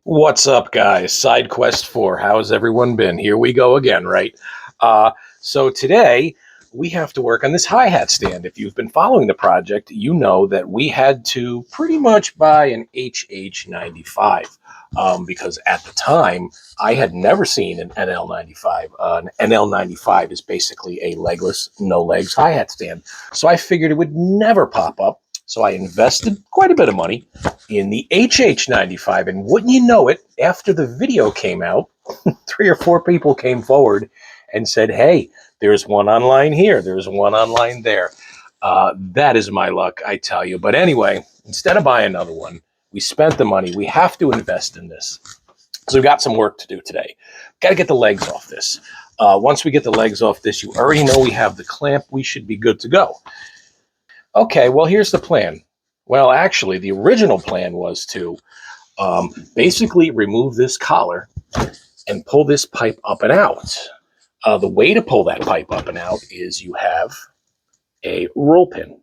What's up, guys? SideQuest.4. How's everyone been? Here we go again, right? So today we have to work on this hi-hat stand. If you've been following the project, you know that we had to pretty much buy an HH95 because at the time I had never seen an NL95. An NL95 is basically a legless, no legs hi-hat stand. So I figured it would never pop up. So I invested quite a bit of money in the HH95, and wouldn't you know it, after the video came out, 3 or 4 people came forward and said, hey, there's one online here, there's one online there. That is my luck, I tell you. But anyway, instead of buying another one, we spent the money. We have to invest in this. So we've got some work to do today. Got to get the legs off this. Once we get the legs off this, you already know we have the clamp. We should be good to go. Okay, well, here's the plan. Well, actually, the original plan was to basically remove this collar and pull this pipe up and out. The way to pull that pipe up and out is you have a roll pin.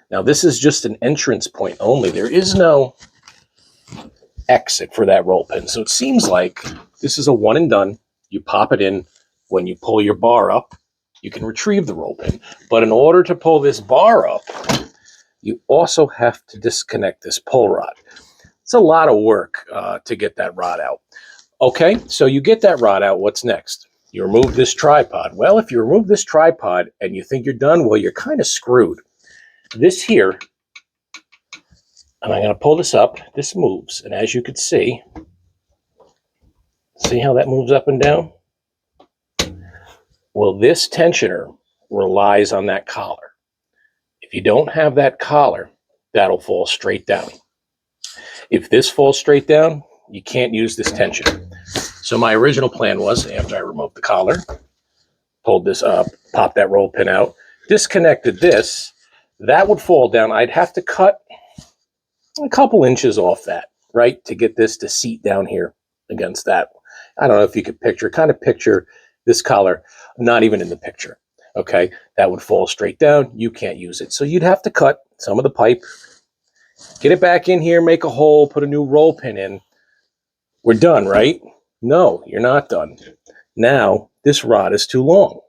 Now, this is just an entrance point only. There is no exit for that roll pin. So it seems like this is a one and done. You pop it in. When you pull your bar up, you can retrieve the roll pin. But in order to pull this bar up, you also have to disconnect this pull rod. It's a lot of work to get that rod out. Okay, so you get that rod out. What's next? You remove this tripod. Well, if you remove this tripod and you think you're done, well, you're kind of screwed. This here, and I'm going to pull this up. This moves, and as you can see how that moves up and down? Well, this tensioner relies on that collar. If you don't have that collar, that'll fall straight down. If this falls straight down, you can't use this tensioner. So my original plan was, after I removed the collar, pulled this up, popped that roll pin out, disconnected this, that would fall down. I'd have to cut a couple inches off that, right, to get this to seat down here against that. I don't know if you could kind of picture this collar, not even in the picture. Okay, that would fall straight down. You can't use it. So you'd have to cut some of the pipe, get it back in here, make a hole, put a new roll pin in. We're done, right? No, you're not done. Now, this rod is too long.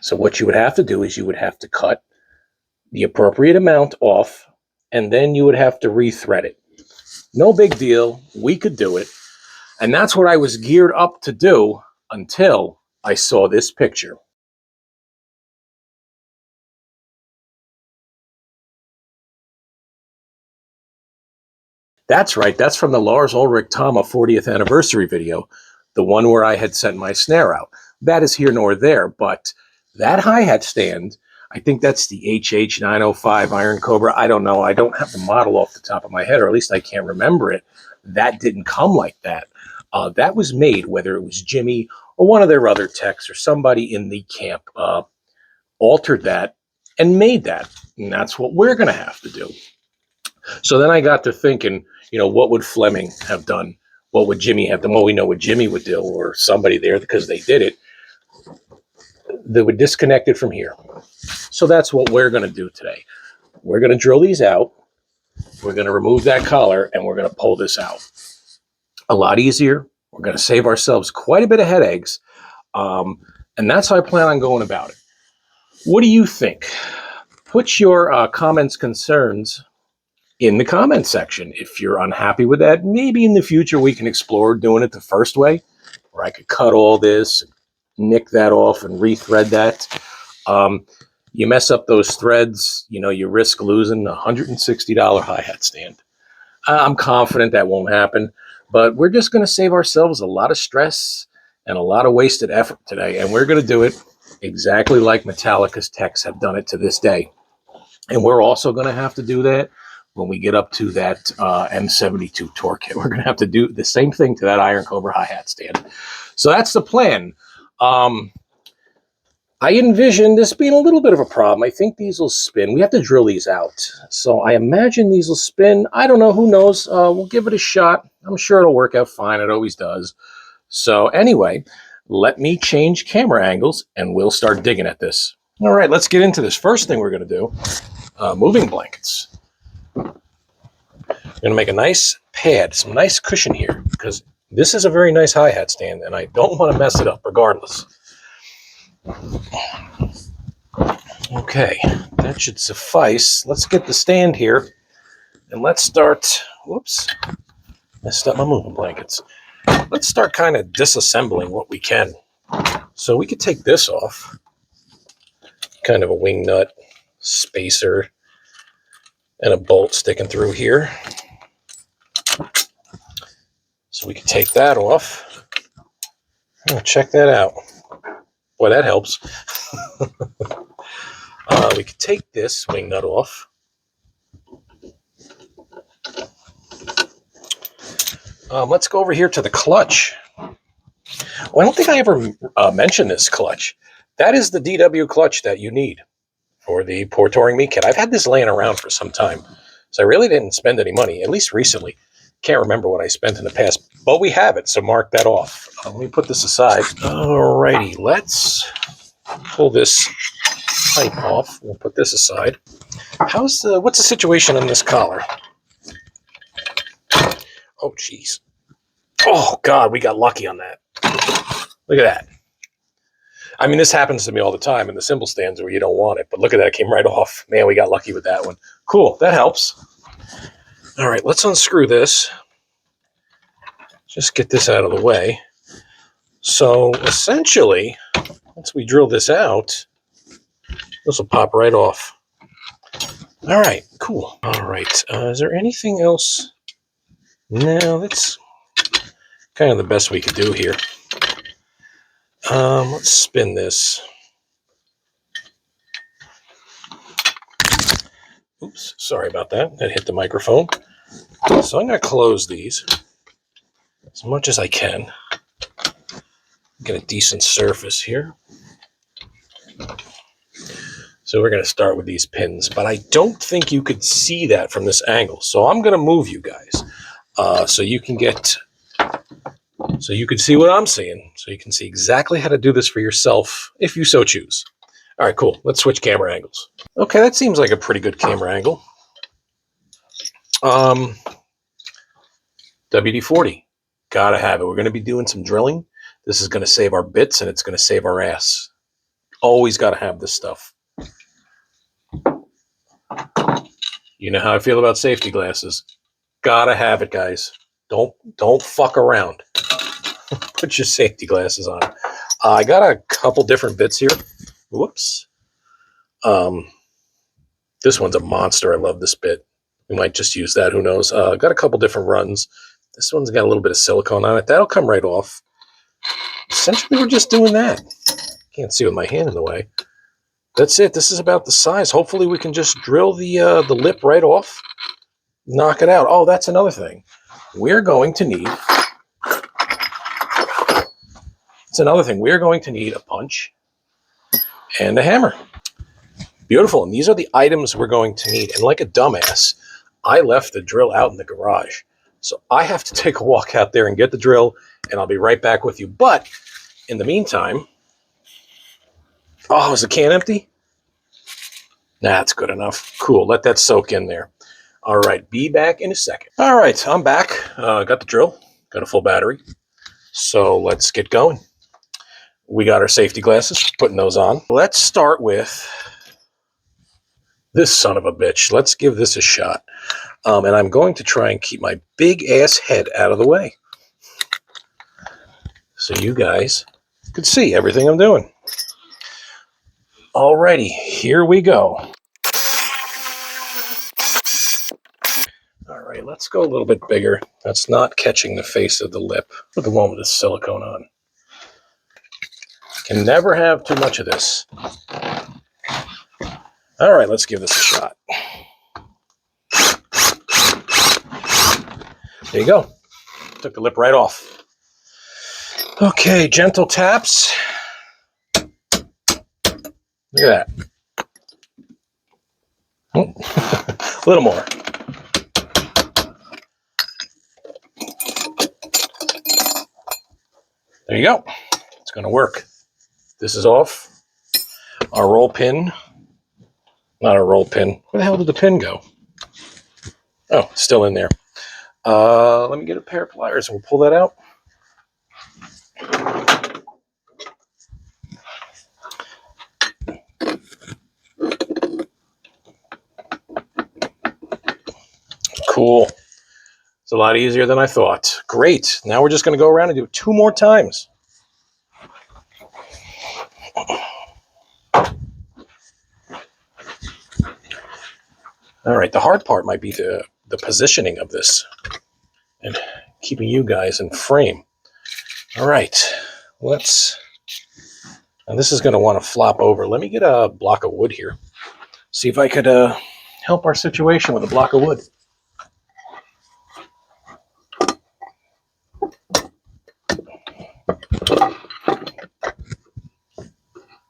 So what you would have to do is you would have to cut the appropriate amount off, and then you would have to rethread it. No big deal. We could do it. And that's what I was geared up to do until I saw this picture. That's right. That's from the Lars Ulrich Tama 40th anniversary video, the one where I had sent my snare out. That is here nor there, but that hi-hat stand, I think that's the HH905 Iron Cobra. I don't know. I don't have the model off the top of my head, or at least I can't remember it. That didn't come like that. That was made, whether it was Jimmy or one of their other techs or somebody in the camp altered that and made that. And that's what we're going to have to do. So then I got to thinking, what would Fleming have done? What would Jimmy have done? Well, we know what Jimmy would do, or somebody there, because they did it. They would disconnect it from here. So that's what we're going to do today. We're going to drill these out. We're going to remove that collar, and we're going to pull this out. A lot easier. We're going to save ourselves quite a bit of headaches. And that's how I plan on going about it. What do you think? Put your comments, concerns in the comment section. If you're unhappy with that, maybe in the future we can explore doing it the first way, where I could cut all this, nick that off, and rethread that. You mess up those threads, you risk losing a $160 hi-hat stand. I'm confident that won't happen, but we're just going to save ourselves a lot of stress and a lot of wasted effort today, and we're going to do it exactly like Metallica's techs have done it to this day. And we're also going to have to do that when we get up to that M72 torque kit. We're going to have to do the same thing to that Iron Cobra hi-hat stand. So that's the plan. I envision this being a little bit of a problem. I think these will spin. We have to drill these out. So I imagine these will spin. I don't know. Who knows? We'll give it a shot. I'm sure it'll work out fine. It always does. So anyway, let me change camera angles and we'll start digging at this. All right, let's get into this. First thing we're going to do, moving blankets. We're going to make a nice pad, some nice cushion here, because this is a very nice hi-hat stand, and I don't want to mess it up regardless. Okay, that should suffice. Let's get the stand here, and let's start, whoops, messed up my moving blankets. Let's start kind of disassembling what we can. So we could take this off, kind of a wing nut, spacer, and a bolt sticking through here. So we can take that off. Oh, check that out. Boy, that helps. We could take this wing nut off. Let's go over here to the clutch. Well, I don't think I ever mentioned this clutch. That is the DW clutch that you need for the Poor Touring Me kit. I've had this laying around for some time, so I really didn't spend any money, at least recently. Can't remember what I spent in the past, but we have it, so mark that off. Let me put this aside. Alrighty, let's pull this pipe off. We'll put this aside. What's the situation on this collar? Oh, jeez. Oh, God, we got lucky on that. Look at that. I mean, this happens to me all the time in the cymbal stands where you don't want it, but look at that. It came right off. Man, we got lucky with that one. Cool. That helps. All right, let's unscrew this. Just get this out of the way. So, essentially, once we drill this out, this will pop right off. All right, cool. All right, is there anything else? No, that's kind of the best we could do here. Let's spin this. Oops, sorry about that. That hit the microphone. So I'm going to close these as much as I can. Get a decent surface here. So we're going to start with these pins, but I don't think you could see that from this angle. So I'm going to move you guys so you can see what I'm seeing. So you can see exactly how to do this for yourself if you so choose. All right, cool. Let's switch camera angles. Okay, that seems like a pretty good camera angle. WD-40. Gotta have it. We're going to be doing some drilling. This is going to save our bits and it's going to save our ass. Always got to have this stuff. You know how I feel about safety glasses. Gotta have it, guys. Don't fuck around. Put your safety glasses on. I got a couple different bits here. Whoops. This one's a monster. I love this bit. We might just use that. Who knows? Got a couple different runs. This one's got a little bit of silicone on it. That'll come right off. Essentially, we're just doing that. Can't see with my hand in the way. That's it. This is about the size. Hopefully, we can just drill the lip right off. Knock it out. Oh, that's another thing. We're going to need... It's another thing. We're going to need a punch and a hammer. Beautiful. And these are the items we're going to need. And like a dumbass, I left the drill out in the garage. So I have to take a walk out there and get the drill, and I'll be right back with you. But in the meantime... Oh, is the can empty? Nah, that's good enough. Cool. Let that soak in there. All right. Be back in a second. All right. I'm back. Got the drill. Got a full battery. So let's get going. We got our safety glasses. Putting those on. Let's start with this son of a bitch. Let's give this a shot. And I'm going to try and keep my big ass head out of the way, so you guys can see everything I'm doing. Alrighty, here we go. All right, let's go a little bit bigger. That's not catching the face of the lip. Put the one with the silicone on. Can never have too much of this. All right, let's give this a shot. There you go. Took the lip right off. Okay, gentle taps. Look at that. Oh, a little more. There you go. It's going to work. This is off. Our roll pin. Not a roll pin. Where the hell did the pin go? Oh, it's still in there. Let me get a pair of pliers and we'll pull that out. Cool. It's a lot easier than I thought. Great. Now we're just going to go around and do it 2 more times. All right. The hard part might be the positioning of this and keeping you guys in frame. All right. And this is going to want to flop over. Let me get a block of wood here. See if I could help our situation with a block of wood.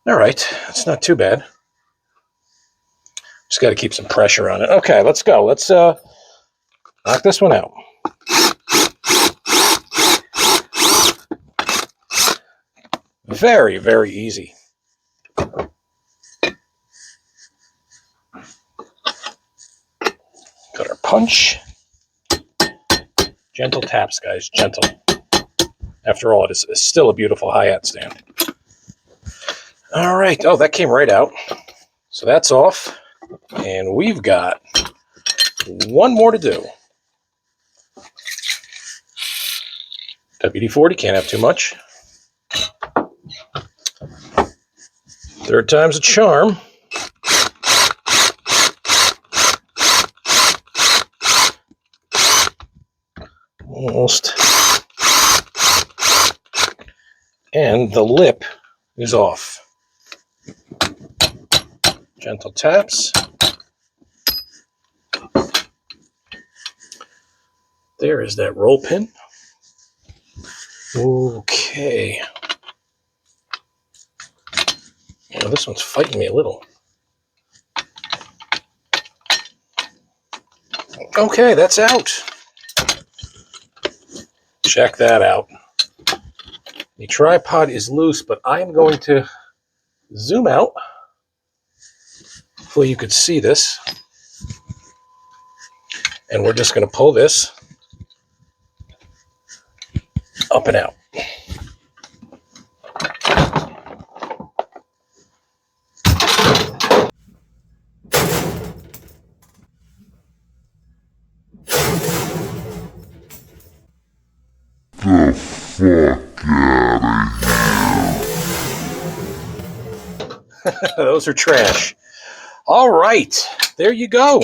All right, it's not too bad. Just got to keep some pressure on it. Okay, let's go. Let's knock this one out. Very, very easy. Got our punch. Gentle taps, guys, gentle. After all, it's still a beautiful hi-hat stand. All right. Oh, that came right out. So that's off. And we've got 1 more to do. WD-40, can't have too much. 3rd time's a charm. Almost. And the lip is off. Gentle taps. There is that roll pin. Okay. Well, this one's fighting me a little. Okay, that's out. Check that out. The tripod is loose, but I am going to zoom out so you could see this. And we're just going to pull this up and out. The fuck out of here. Those are trash. All right, there you go.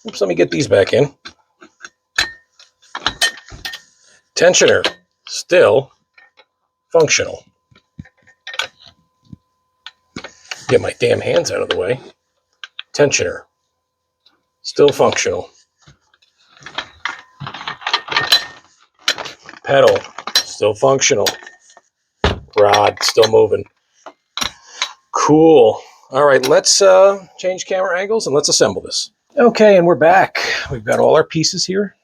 Oops, let me get these back in. Tensioner, still functional. Get my damn hands out of the way. Tensioner, still functional. Pedal, still functional. Rod, still moving. Cool. All right, let's change camera angles and let's assemble this. Okay, and we're back. We've got all our pieces here.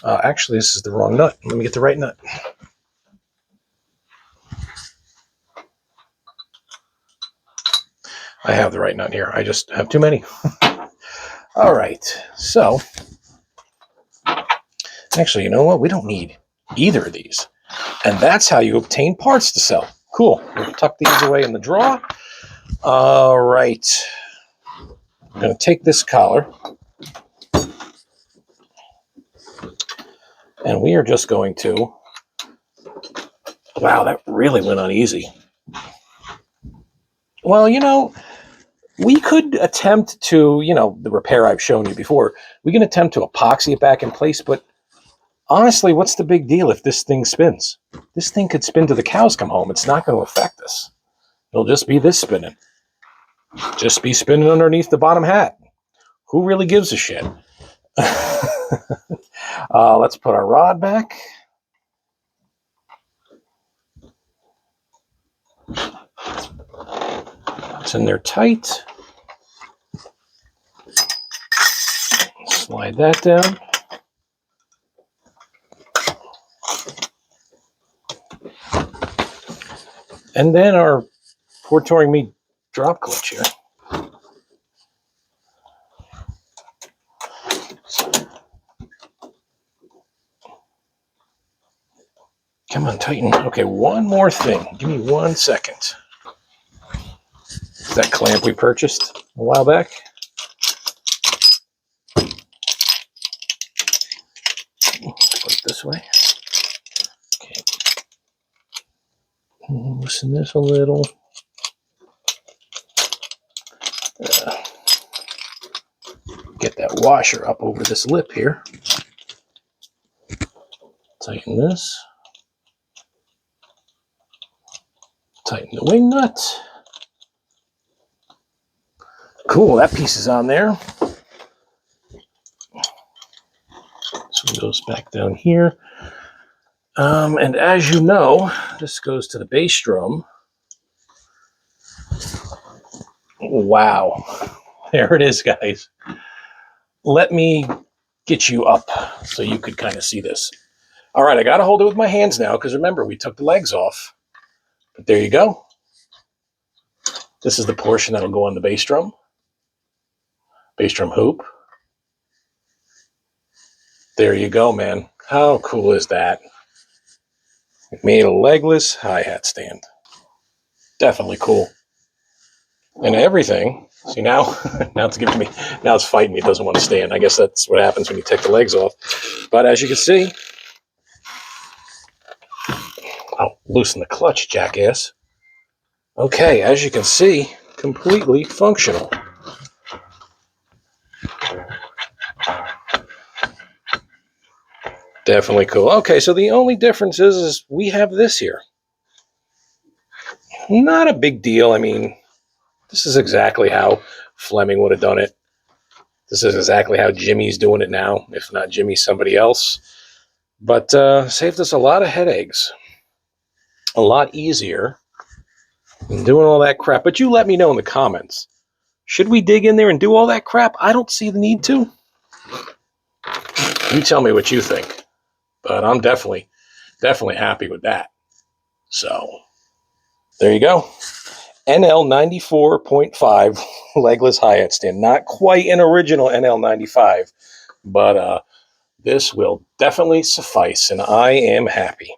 Actually, this is the wrong nut. Let me get the right nut. I have the right nut here. I just have too many. All right, so actually, you know what? We don't need either of these. And that's how you obtain parts to sell. Cool. We'll tuck these away in the drawer. All right. I'm going to take this collar. And we are just going to... Wow, that really went on easy. Well, you know, we could attempt to, you know, the repair I've shown you before, we can attempt to epoxy it back in place, but honestly, what's the big deal if this thing spins? This thing could spin till the cows come home. It's not going to affect us. It'll just be this spinning. Just be spinning underneath the bottom hat. Who really gives a shit? Let's put our rod back. It's in there tight. Slide that down. And then our poor touring me drop clutch here. Come on, tighten. Okay, one more thing. Give me 1 second. Is that clamp we purchased a while back? Put it this way. Okay. Loosen this a little. Get that washer up over this lip here. Tighten this. Tighten the wing nut. Cool, that piece is on there. So it goes back down here. And as you know, this goes to the bass drum. Wow. There it is, guys. Let me get you up so you could kind of see this. All right, I got to hold it with my hands now because remember, we took the legs off. But there you go. This is the portion that'll go on the bass drum hoop. There you go, man. How cool is that? We made a legless hi-hat stand. Definitely cool. And everything. See now, now it's giving me, now it's fighting me. It doesn't want to stand. I guess that's what happens when you take the legs off. But as you can see, I'll loosen the clutch, jackass. Okay, as you can see, completely functional. Definitely cool. Okay, so the only difference is we have this here. Not a big deal. I mean, this is exactly how Fleming would have done it. This is exactly how Jimmy's doing it now. If not Jimmy, somebody else. But saved us a lot of headaches. A lot easier than doing all that crap. But you let me know in the comments. Should we dig in there and do all that crap? I don't see the need to. You tell me what you think. But I'm definitely happy with that. So, there you go. NL 94.5 legless hi-hat stand. Not quite an original NL 95, but this will definitely suffice, and I am happy.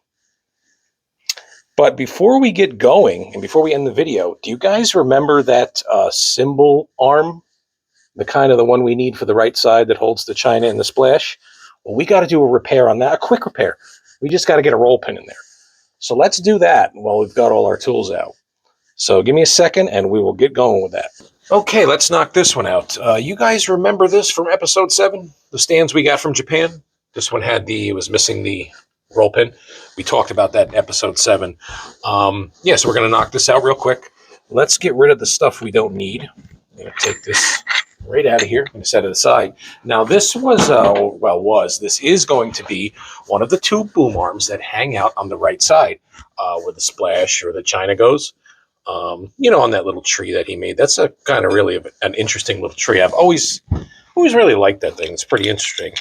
But before we get going, and before we end the video, do you guys remember that cymbal arm? The one we need for the right side that holds the china and the splash? Well, we got to do a repair on that, a quick repair. We just got to get a roll pin in there. So let's do that while we've got all our tools out. So give me a second and we will get going with that. Okay, let's knock this one out. You guys remember this from episode 7? The stands we got from Japan? This one it was missing the roll pin. We talked about that in episode 7. Yeah, so we're going to knock this out real quick. Let's get rid of the stuff we don't need. I'm going to take this right out of here. I'm going to set it aside. Now this this is going to be one of the 2 boom arms that hang out on the right side where the splash or the china goes. On that little tree that he made. That's a kind of really an interesting little tree. I've always really liked that thing. It's pretty interesting.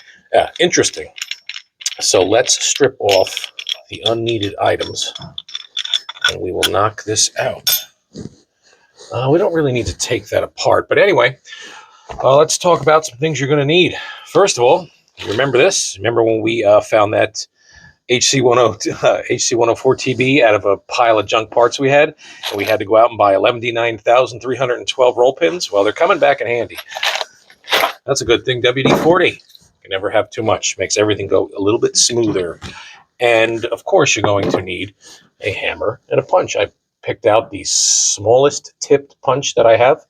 Interesting. So let's strip off the unneeded items and we will knock this out. We don't really need to take that apart, but anyway, let's talk about some things you're going to need. First of all, you remember this? Remember when we found that HC104 TB out of a pile of junk parts we had, and we had to go out and buy 11,9,312 roll pins? Well, they're coming back in handy. That's a good thing. WD-40. You can never have too much. Makes everything go a little bit smoother. And, of course, you're going to need a hammer and a punch. I picked out the smallest tipped punch that I have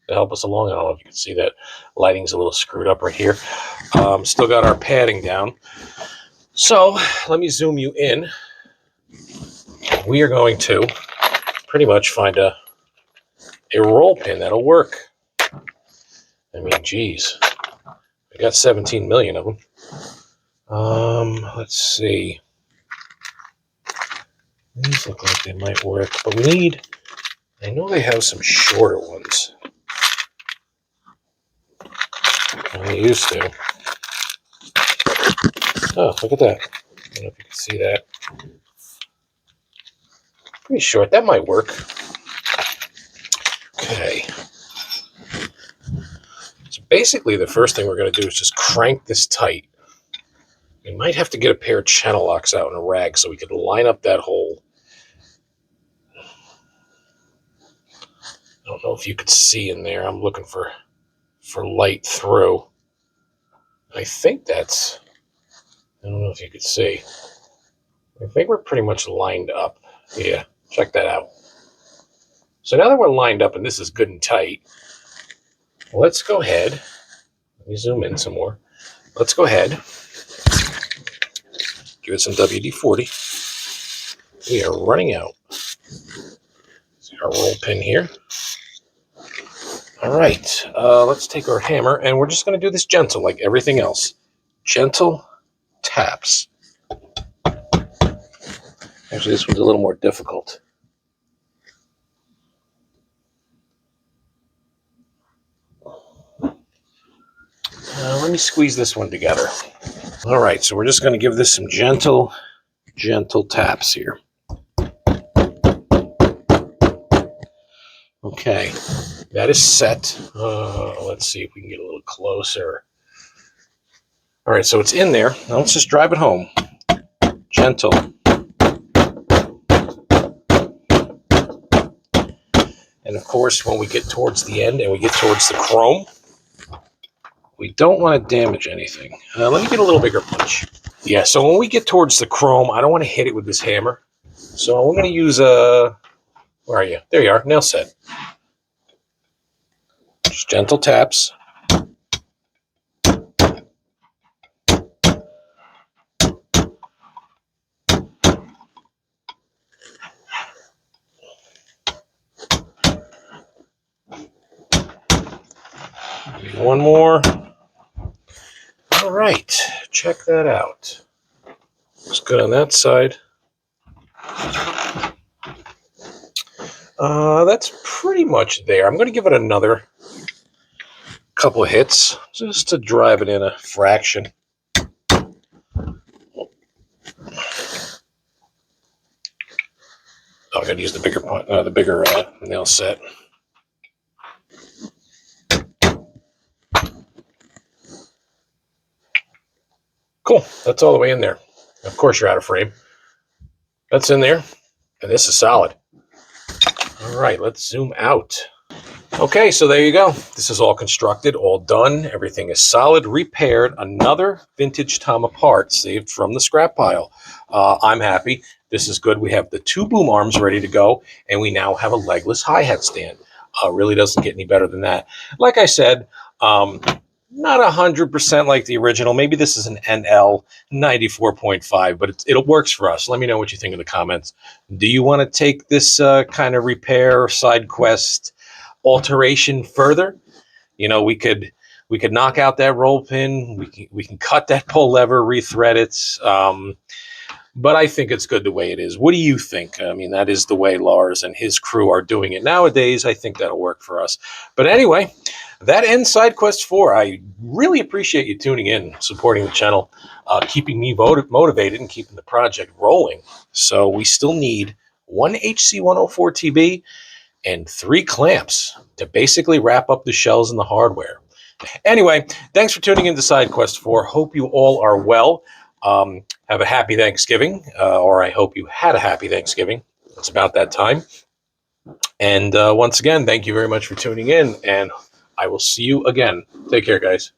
to help us along. I don't know if you can see that. Lighting's a little screwed up right here. Still got our padding down. So let me zoom you in. We are going to pretty much find a roll pin that'll work. I mean, geez, we got 17 million of them. Let's see. These look like they might work, but I know they have some shorter ones. They used to. Oh, look at that. I don't know if you can see that. Pretty short. That might work. Okay. So basically the first thing we're going to do is just crank this tight. We might have to get a pair of channel locks out in a rag so we could line up that hole. I don't know if you could see in there. I'm looking for light through. I think that's, I don't know if you could see. I think we're pretty much lined up. Yeah, check that out. So now that we're lined up and this is good and tight, let's go ahead. Let me zoom in some more. Let's go ahead. Give it some WD-40. We are running out. See our roll pin here. All right, let's take our hammer and we're just going to do this gentle like everything else. Gentle taps. Actually, this one's a little more difficult. Let me squeeze this one together. All right, so we're just going to give this some gentle taps here. Okay, that is set. Let's see if we can get a little closer. All right, so it's in there. Now let's just drive it home. Gentle. And of course, when we get towards the end and we get towards the chrome, we don't want to damage anything. Let me get a little bigger punch. Yeah, so when we get towards the chrome, I don't want to hit it with this hammer. So I'm going to use a... Where are you? There you are, nail set. Just gentle taps. One more. All right, check that out. Looks good on that side. That's pretty much there. I'm going to give it another couple of hits just to drive it in a fraction. Oh, I got to use the bigger nail set. Cool. That's all the way in there. Of course, you're out of frame. That's in there, and this is solid. All right, let's zoom out. Okay, so there you go. This is all constructed, all done. Everything is solid, repaired. Another vintage Tama part saved from the scrap pile. I'm happy. This is good. We have the two boom arms ready to go, and we now have a legless hi-hat stand. Really doesn't get any better than that. Like I said, not 100% like the original. Maybe this is an NL 94.5, but it works for us. Let me know what you think in the comments. Do you want to take this kind of repair side quest alteration further? You know, we could knock out that roll pin. We can cut that pull lever, rethread it. But I think it's good the way it is. What do you think? I mean, that is the way Lars and his crew are doing it nowadays. I think that'll work for us. But anyway, that ends SideQuest.4. I really appreciate you tuning in, supporting the channel, keeping me motivated and keeping the project rolling. So we still need one HC104TB and 3 clamps to basically wrap up the shells and the hardware. Anyway, thanks for tuning into SideQuest.4. Hope you all are well. Have a happy Thanksgiving, or I hope you had a happy Thanksgiving. It's about that time. And once again, thank you very much for tuning in, and I will see you again. Take care, guys.